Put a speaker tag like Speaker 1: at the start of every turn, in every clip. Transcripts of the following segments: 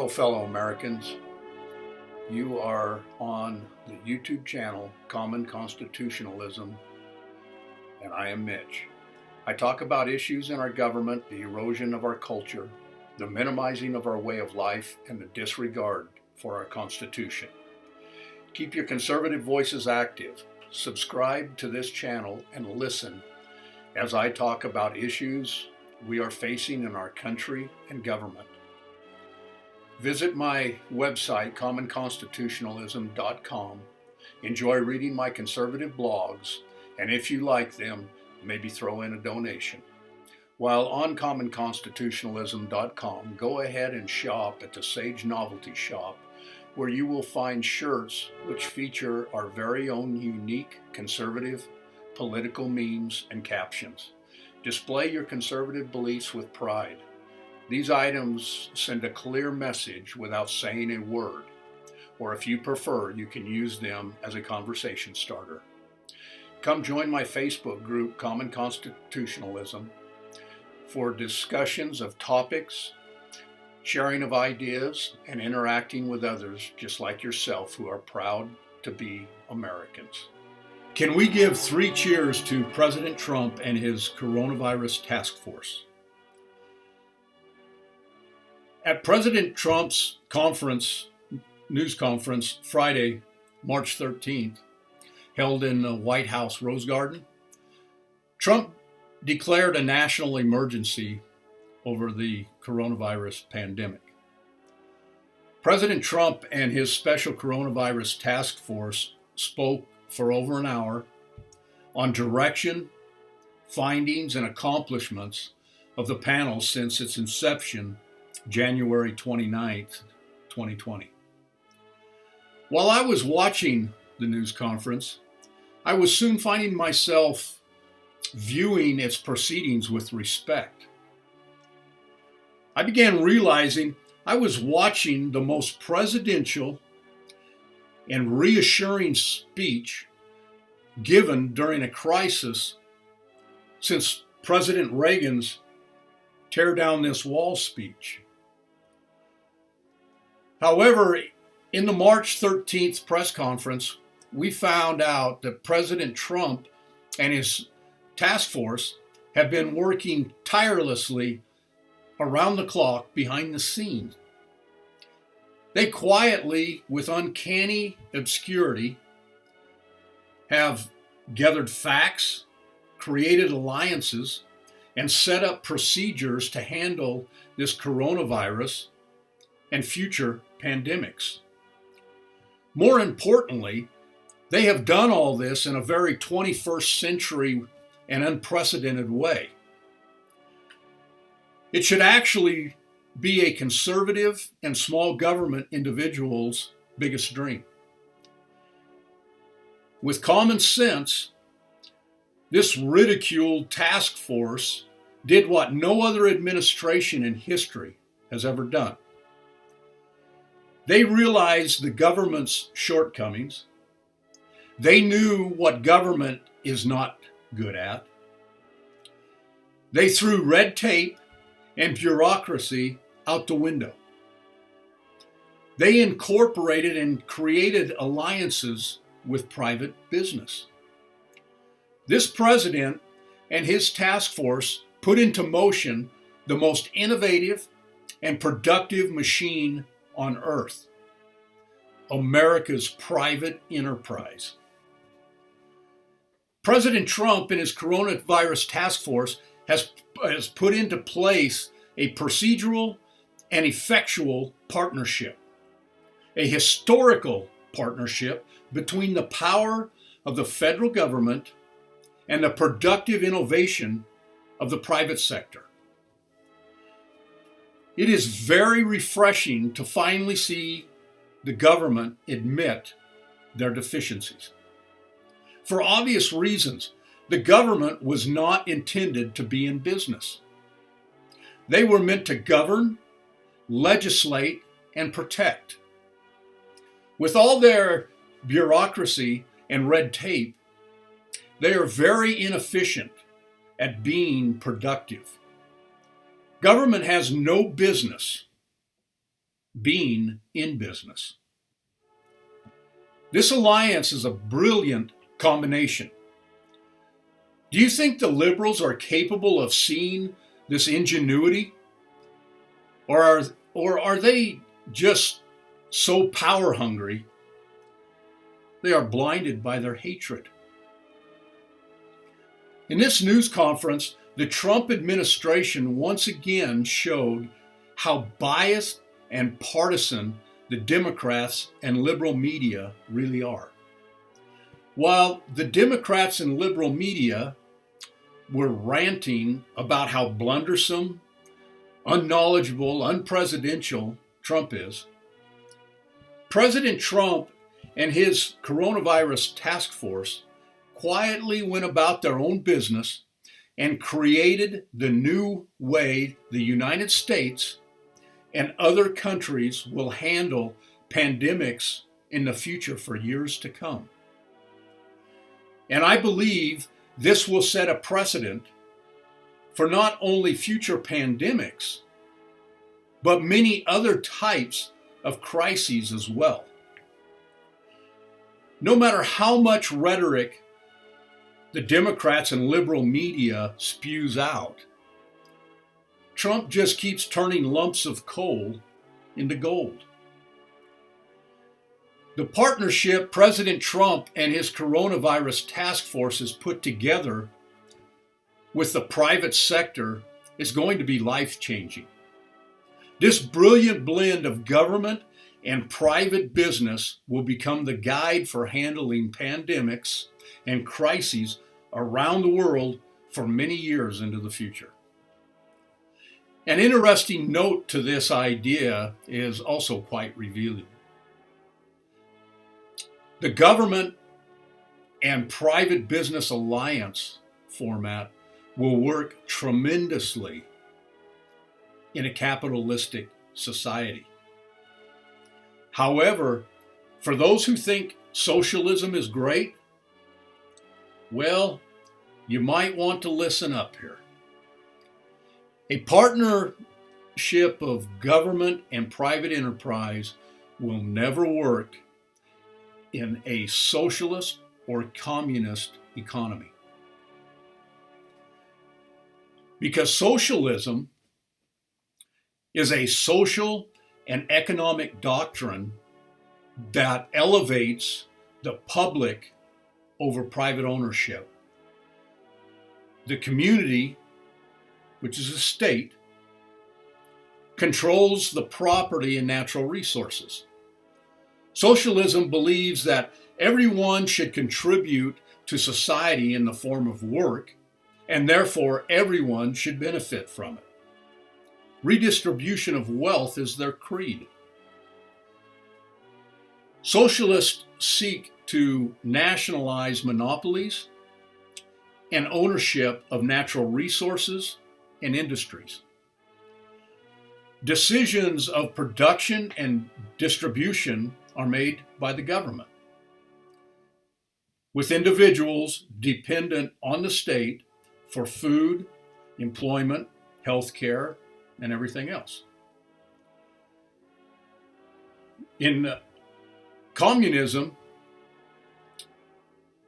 Speaker 1: Hello, fellow Americans. You are on the YouTube channel Common Constitutionalism, and I am Mitch. I talk about issues in our government, the erosion of our culture, the minimizing of our way of life, and the disregard for our Constitution. Keep your conservative voices active. Subscribe to this channel and listen as I talk about issues we are facing in our country and government. Visit my website, commonconstitutionalism.com. Enjoy reading my conservative blogs, and if you like them, maybe throw in a donation. While on commonconstitutionalism.com, go ahead and shop at the Sage Novelty Shop, where you will find shirts which feature our very own unique conservative political memes and captions. Display your conservative beliefs with pride. These items send a clear message without saying a word, or if you prefer, you can use them as a conversation starter. Come join my Facebook group, Common Constitutionalism, for discussions of topics, sharing of ideas, and interacting with others just like yourself who are proud to be Americans. Can we give 3 cheers to President Trump and his coronavirus task force? At President Trump's news conference Friday, March 13th, held in the White House Rose Garden, Trump declared a national emergency over the coronavirus pandemic. President Trump and his special coronavirus task force spoke for over an hour on direction, findings, and accomplishments of the panel since its inception January 29th, 2020. While I was watching the news conference, I was soon finding myself viewing its proceedings with respect. I began realizing I was watching the most presidential and reassuring speech given during a crisis since President Reagan's tear down this wall speech. However, in the March 13th press conference, we found out that President Trump and his task force have been working tirelessly around the clock behind the scenes. They quietly, with uncanny obscurity, have gathered facts, created alliances, and set up procedures to handle this coronavirus and future pandemics. More importantly, they have done all this in a very 21st century and unprecedented way. It should actually be a conservative and small government individual's biggest dream. With common sense, this ridiculed task force did what no other administration in history has ever done. They realized the government's shortcomings. They knew what government is not good at. They threw red tape and bureaucracy out the window. They incorporated and created alliances with private business. This president and his task force put into motion the most innovative and productive machine on earth, America's private enterprise. President Trump and his coronavirus task force has put into place a procedural and effectual partnership, a historical partnership between the power of the federal government and the productive innovation of the private sector. It is very refreshing to finally see the government admit their deficiencies. For obvious reasons, the government was not intended to be in business. They were meant to govern, legislate, and protect. With all their bureaucracy and red tape, they are very inefficient at being productive. Government has no business being in business. This alliance is a brilliant combination. Do you think the liberals are capable of seeing this ingenuity? Or are they just so power hungry they are blinded by their hatred? In this news conference, the Trump administration once again showed how biased and partisan the Democrats and liberal media really are. While the Democrats and liberal media were ranting about how blundersome, unknowledgeable, unpresidential Trump is, President Trump and his coronavirus task force quietly went about their own business and created the new way the United States and other countries will handle pandemics in the future for years to come. And I believe this will set a precedent for not only future pandemics, but many other types of crises as well. No matter how much rhetoric the Democrats and liberal media spews out, Trump just keeps turning lumps of coal into gold. The partnership President Trump and his coronavirus task force has put together with the private sector is going to be life-changing. This brilliant blend of government and private business will become the guide for handling pandemics and crises around the world for many years into the future. An interesting note to this idea is also quite revealing. The government and private business alliance format will work tremendously in a capitalistic society. However, for those who think socialism is great, well, you might want to listen up here. A partnership of government and private enterprise will never work in a socialist or communist economy. Because socialism is a social and economic doctrine that elevates the public over private ownership. The community, which is a state, controls the property and natural resources. Socialism believes that everyone should contribute to society in the form of work, and therefore everyone should benefit from it. Redistribution of wealth is their creed. Socialists seek to nationalize monopolies and ownership of natural resources and industries. Decisions of production and distribution are made by the government, with individuals dependent on the state for food, employment, health care, and everything else. In communism,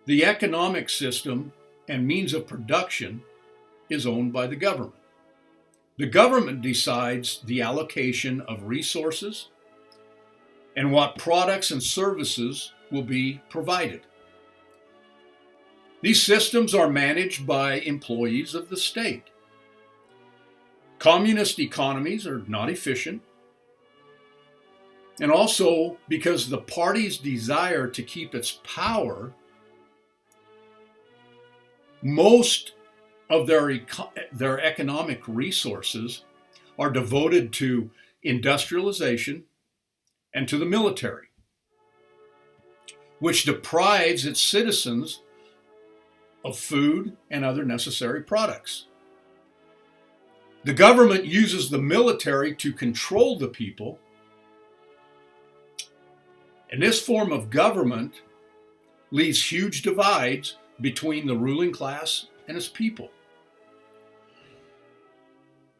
Speaker 1: the economic system and means of production is owned by the government. The government decides the allocation of resources and what products and services will be provided. These systems are managed by employees of the state. Communist economies are not efficient, and also because the party's desire to keep its power, most of their economic resources are devoted to industrialization and to the military, which deprives its citizens of food and other necessary products. The government uses the military to control the people, and this form of government leaves huge divides between the ruling class and its people.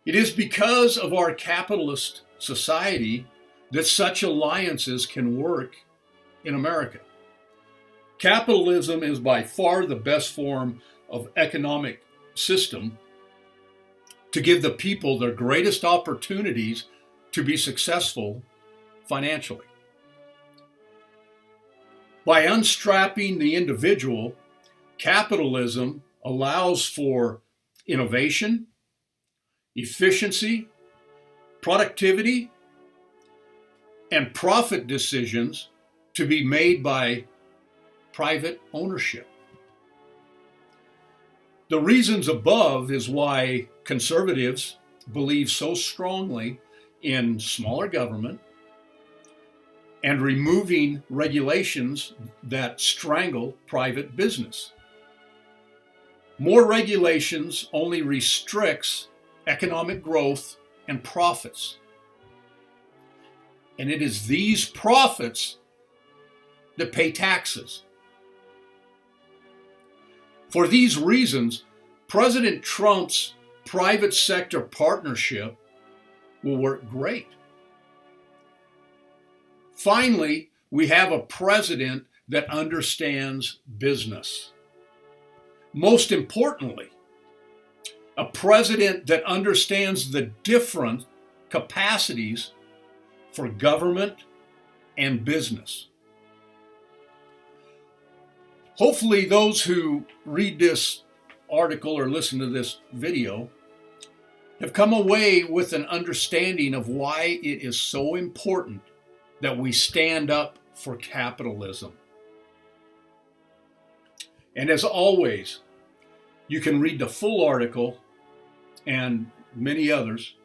Speaker 1: It is because of our capitalist society that such alliances can work in America. Capitalism is by far the best form of economic system to give the people their greatest opportunities to be successful financially. By unstrapping the individual, capitalism allows for innovation, efficiency, productivity, and profit decisions to be made by private ownership. The reasons above is why conservatives believe so strongly in smaller government and removing regulations that strangle private business. More regulations only restricts economic growth and profits. And it is these profits that pay taxes. For these reasons, President Trump's private sector partnership will work great. Finally, we have a president that understands business. Most importantly, a president that understands the different capacities for government and business. Hopefully, those who read this article or listen to this video have come away with an understanding of why it is so important that we stand up for capitalism. And as always, you can read the full article and many others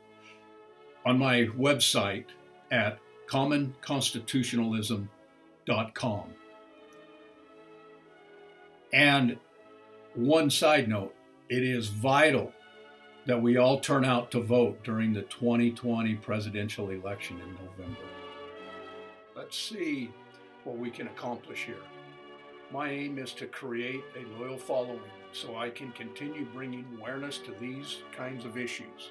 Speaker 1: on my website at commonconstitutionalism.com. And one side note, it is vital that we all turn out to vote during the 2020 presidential election in November. Let's see what we can accomplish here. My aim is to create a loyal following so I can continue bringing awareness to these kinds of issues.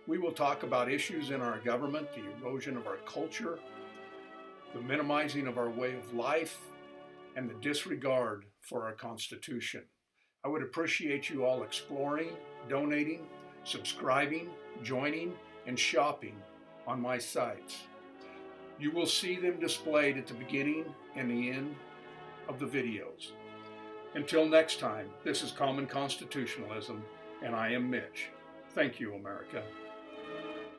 Speaker 1: We will talk about issues in our government, the erosion of our culture, the minimizing of our way of life, and the disregard for our Constitution. I would appreciate you all exploring, donating, subscribing, joining, and shopping on my sites. You will see them displayed at the beginning and the end of the videos. Until next time, this is Common Constitutionalism, and I am Mitch. Thank you, America.